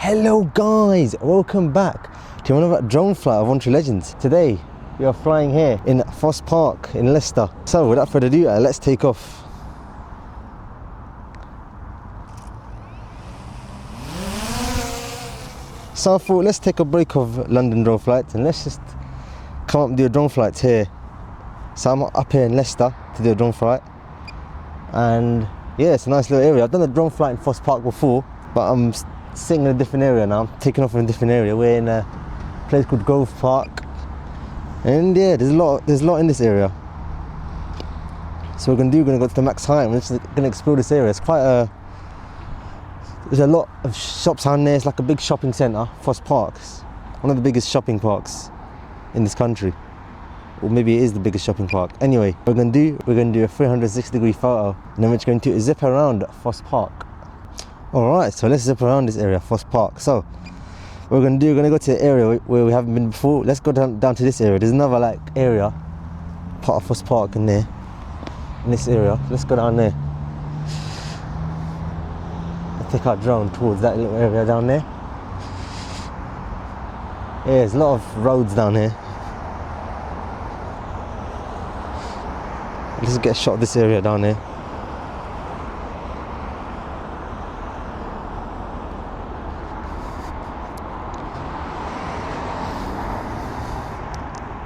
Hello guys, welcome back to another drone flight of Country Legends. Today we are flying here in Fosse Park in Leicester. So without further ado, let's take off. So I thought let's take a break of London drone flights and let's just come up and do a drone flight here. So I'm up here in Leicester to do a drone flight, and yeah, it's a nice little area. I've done a drone flight in Fosse Park before, but I'm sitting in a different area now. I'm taking off in a different area. We're in a place called Grove Park, and yeah, there's a lot in this area. So we're gonna go to the max height and we're just gonna explore this area. It's quite there's a lot of shops down there. It's like a big shopping centre. Fosse Park, one of the biggest shopping parks in this country, or maybe it is the biggest shopping park. Anyway, we're gonna do a 360-degree photo, and then we're just going to zip around Fosse Park. Alright, so let's zip around this area, Fosse Park. So what we're gonna go to the area where we haven't been before. Let's go down to this area. There's another like area, part of Fosse Park in there, in this area. Let's go down there. Let's take our drone towards that little area down there. Yeah, there's a lot of roads down here. Let's get a shot of this area down here.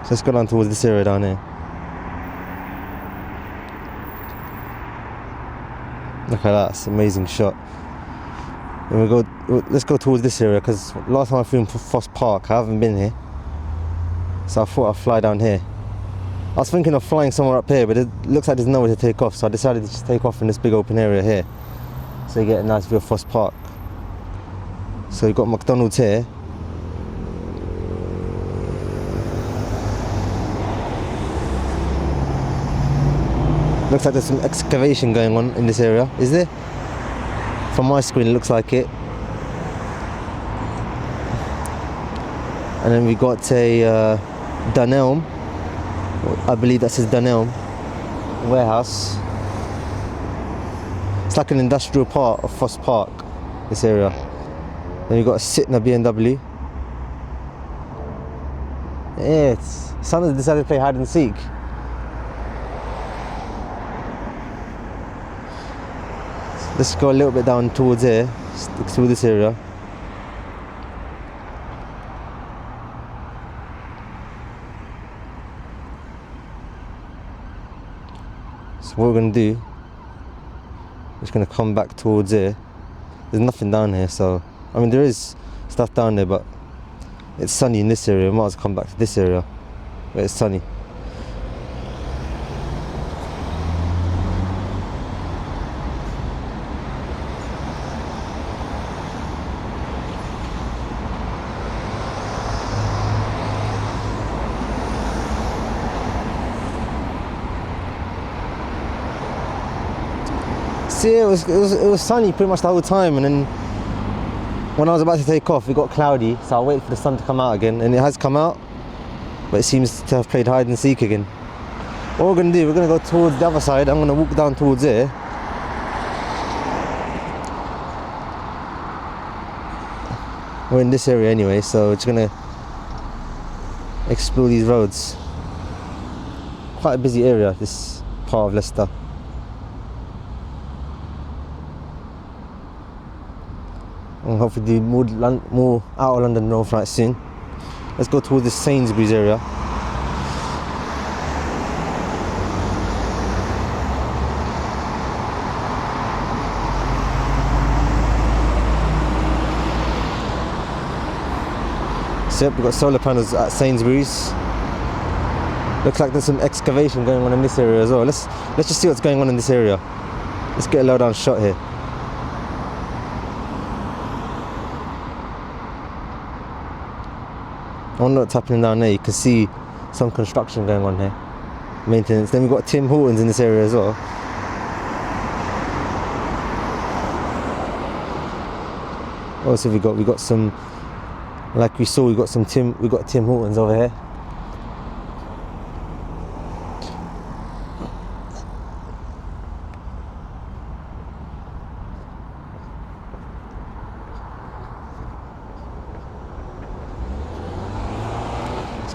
So let's go down towards this area down here. Look at that, it's an amazing shot. Then let's go towards this area, because last time I flew in Fosse Park, I haven't been here. So I thought I'd fly down here. I was thinking of flying somewhere up here, but it looks like there's nowhere to take off, so I decided to just take off in this big open area here, so you get a nice view of Fosse Park. So you've got McDonald's here. Looks like there's some excavation going on in this area, is there? From my screen it looks like it. And then we got a Dunelm, I believe that says Dunelm warehouse. It's like an industrial part of Fosse Park, this area. Then we got a Sitna BMW. Yeah, someone decided to play hide and seek. Let's go a little bit down towards here, through this area. So what we're going to do, we're just going to come back towards here. There's nothing down here, so I mean there is stuff down there, but it's sunny in this area. We might as well come back to this area where it's sunny. So yeah, it was sunny pretty much the whole time, and then when I was about to take off it got cloudy, so I waited for the sun to come out again, and it has come out, but it seems to have played hide and seek again. What we're going to do, we're going to go towards the other side. I'm going to walk down towards here. We're in this area anyway, so we're just going to explore these roads. Quite a busy area, this part of Leicester. And hopefully do more out of London drone flights soon. Let's go towards this Sainsbury's area. So yep, we've got solar panels at Sainsbury's. Looks like there's some excavation going on in this area as well. Let's just see what's going on in this area. Let's get a low down shot here. I wonder what's happening down there. You can see some construction going on here, maintenance. Then we've got Tim Hortons in this area as well. What else have we got? We got some, like we saw, we got Tim Hortons over here.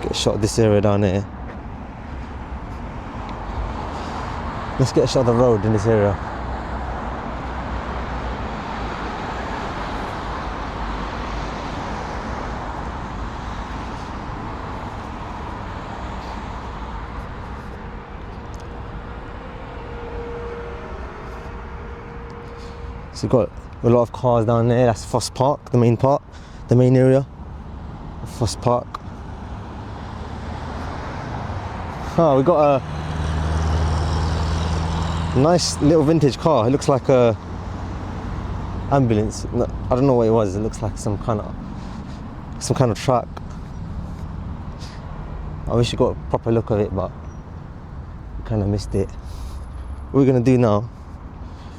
Get a shot of this area down here. Let's get a shot of the road in this area. So we've got a lot of cars down there. That's Fosse Park, the main area of Fosse Park. Oh, we got a nice little vintage car. It looks like a ambulance. No, I don't know what it was. It looks like some kind of truck. I wish you got a proper look of it, but kind of missed it. What we're gonna do now,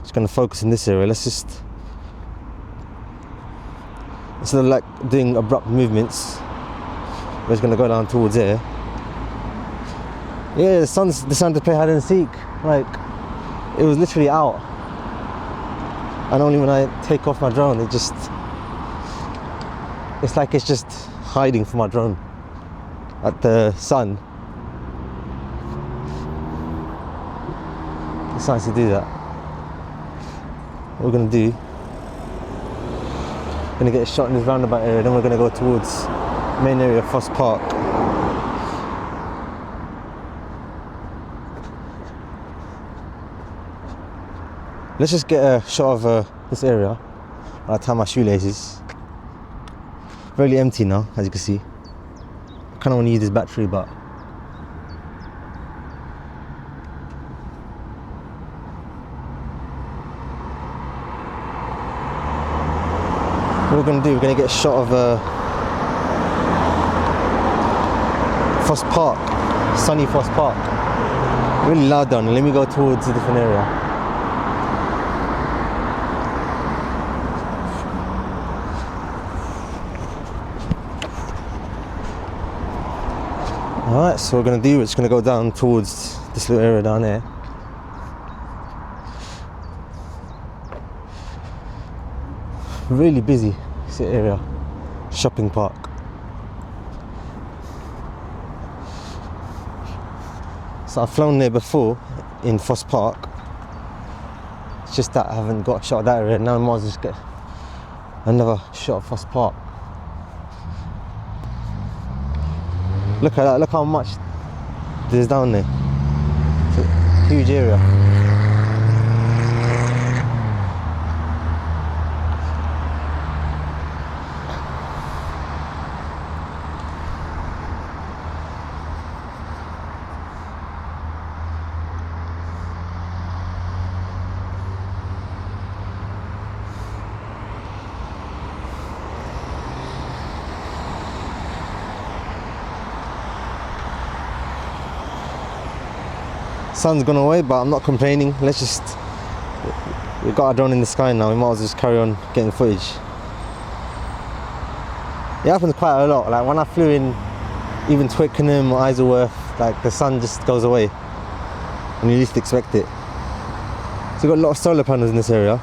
just gonna focus in this area. Let's just, instead of like doing abrupt movements, we're just gonna go down towards there. Yeah, the sun's decided to play hide and seek. Like, it was literally out, and only when I take off my drone, it's like it's just hiding from my drone at the sun. It decides to do that. What we're gonna do, we're gonna get a shot in this roundabout area, then we're gonna go towards the main area of Fosse Park. Let's just get a shot of this area while I tie my shoelaces. Very empty now, as you can see. I kind of want to use this battery, but what we're going to do, we're going to get a shot of Fosse Park, sunny Fosse Park. Really loud down there. Let me go towards a different area. Alright, so what we're going to do, we're just going to go down towards this little area down here. Really busy, this area, shopping park. So I've flown there before in Fosse Park. It's just that I haven't got a shot of that area. Now I might as well just get another shot of Fosse Park. Look at that, look how much there's down there. It's a huge area. Sun's gone away, but I'm not complaining. Let's just, we've got our drone in the sky now, we might as well just carry on getting footage. It happens quite a lot, like when I flew in even Twickenham or Isleworth, like the sun just goes away when you least expect it. So we've got a lot of solar panels in this area.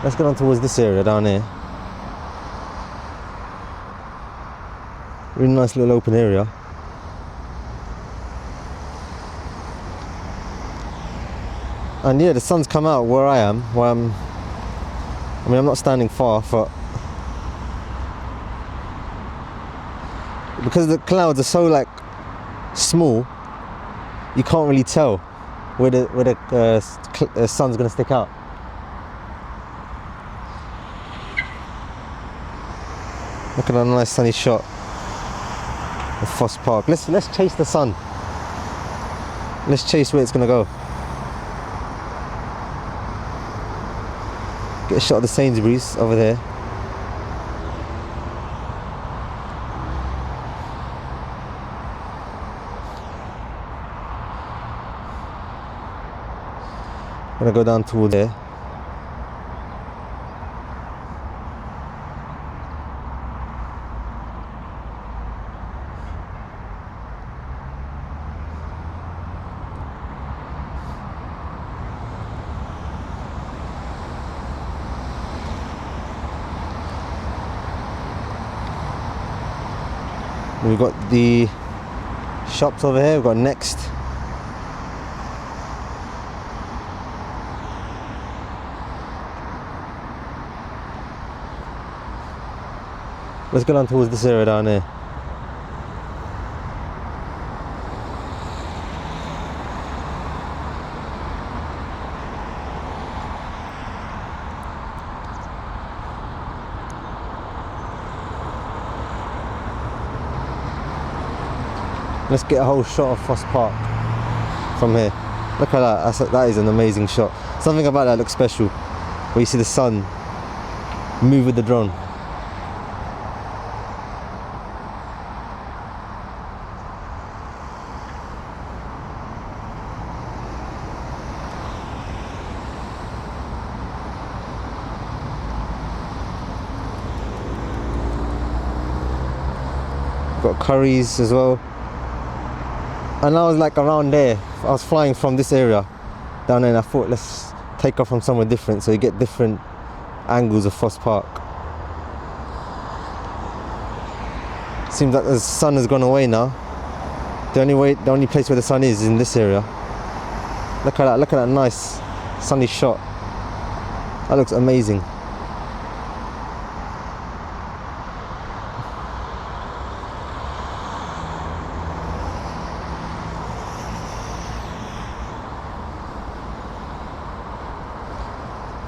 Let's get on towards this area down here. Really nice little open area. And yeah, the sun's come out where I am, I'm not standing far, but because the clouds are so like small, you can't really tell where the sun's gonna stick out. Look at that nice sunny shot of Fosse Park. Let's chase the sun. Let's chase where it's gonna go. Get a shot of the Sainsbury's over there. I'm gonna go down towards there. We've got the shops over here. We've got Next. Let's go down towards this area down here. Let's get a whole shot of Fosse Park from here. Look at that, that is an amazing shot. Something about that looks special, where you see the sun move with the drone. Got curries as well. And I was like around there, I was flying from this area down there, and I thought let's take off from somewhere different so you get different angles of Fosse Park. Seems like the sun has gone away now. The only place where the sun is in this area. Look at that nice sunny shot. That looks amazing.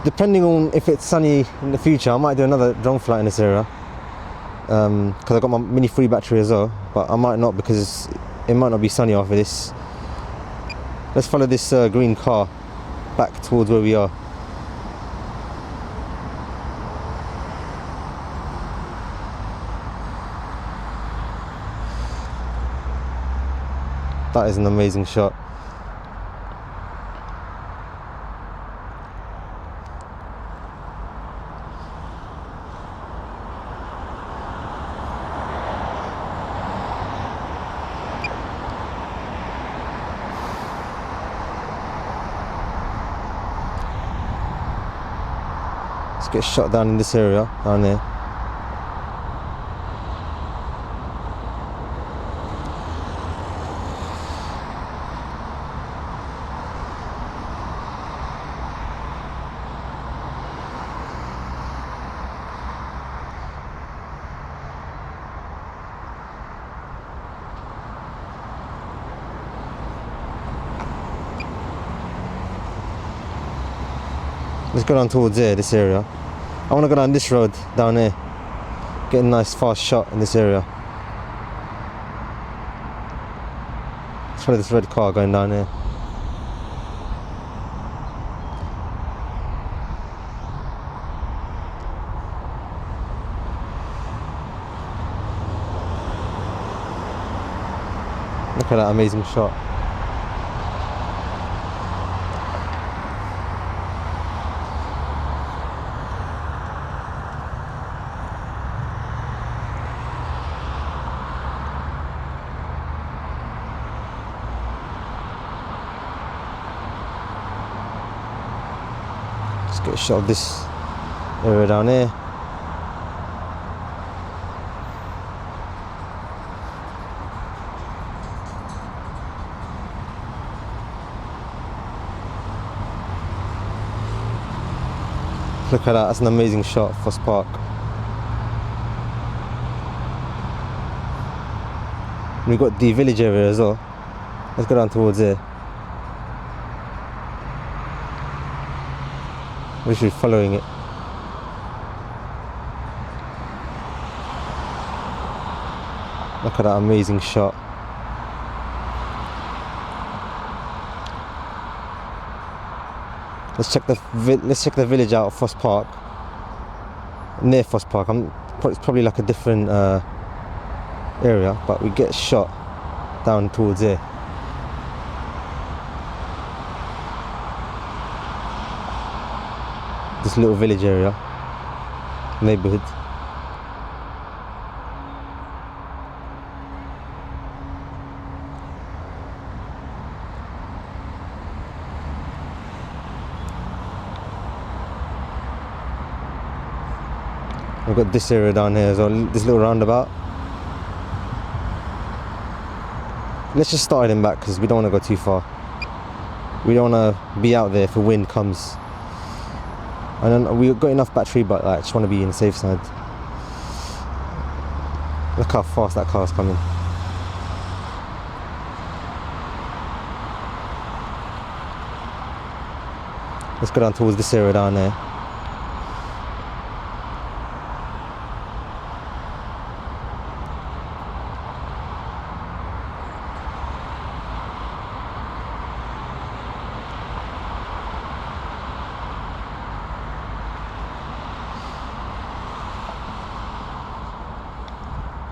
Depending on if it's sunny in the future, I might do another drone flight in this area, because I got my mini 3 battery as well, but I might not because it might not be sunny after this. Let's follow this green car back towards where we are. That is an amazing shot. Let's get shot down in this area, down there. Let's go down towards there, this area. I want to go down this road down here, get a nice fast shot in this area. Let's follow this red car going down here. Look at that amazing shot. Let's get a shot of this area down here. Look at that, that's an amazing shot of Fosse Park. We've got the village area as well. Let's go down towards there. Literally following it. Look at that amazing shot. Let's check the village out of Fosse Park. Near Fosse Park. It's probably like a different area, but we get shot down towards there. This little village area, neighbourhood. We've got this area down here as well, this little roundabout. let's just start heading back because we don't want to go too far. We don't want to be out there if the wind comes. And then we've got enough battery, but I just want to be in the safe side. Look how fast that car's coming. Let's go down towards this area down there.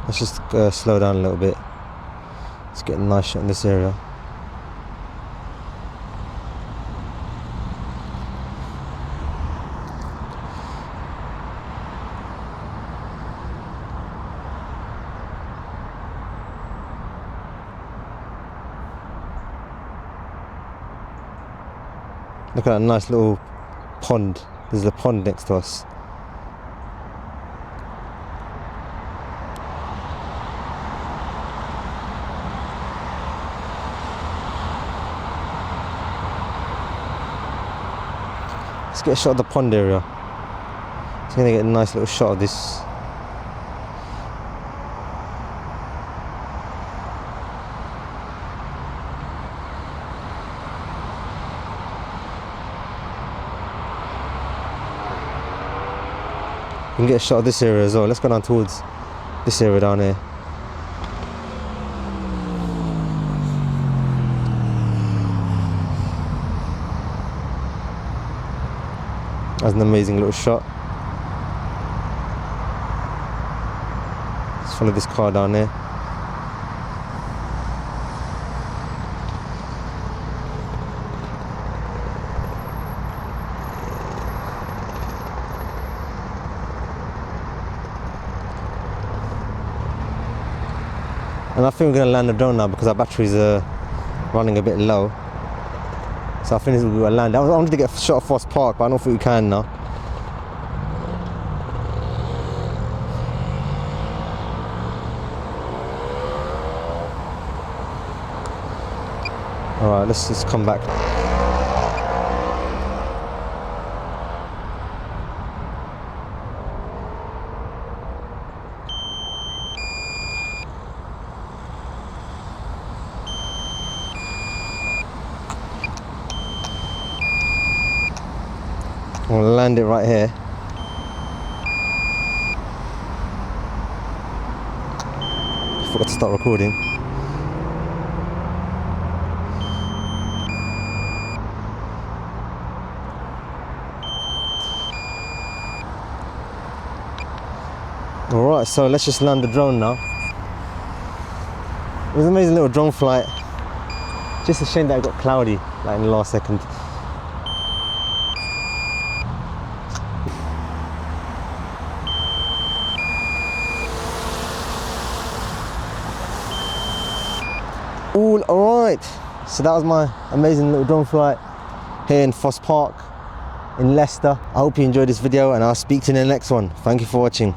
Let's just slow down a little bit. Let's get a nice shot in this area. Look at that nice little pond. There's a pond next to us. Let's get a shot of the pond area. So I'm gonna get a nice little shot of this. We can get a shot of this area as well. Let's go down towards this area down here. That's an amazing little shot. Let's follow this car down there. And I think we're going to land the drone now because our batteries are running a bit low. So I think this will be a land. I wanted to get a shot of Fosse Park, but I don't think we can now. Alright, let's just come back. I'm going to land it right here. I forgot to start recording. Alright, so let's just land the drone now. It was an amazing little drone flight. Just a shame that it got cloudy like in the last second. Alright, so that was my amazing little drone flight here in Fosse Park in Leicester. I hope you enjoyed this video and I'll speak to you in the next one. Thank you for watching.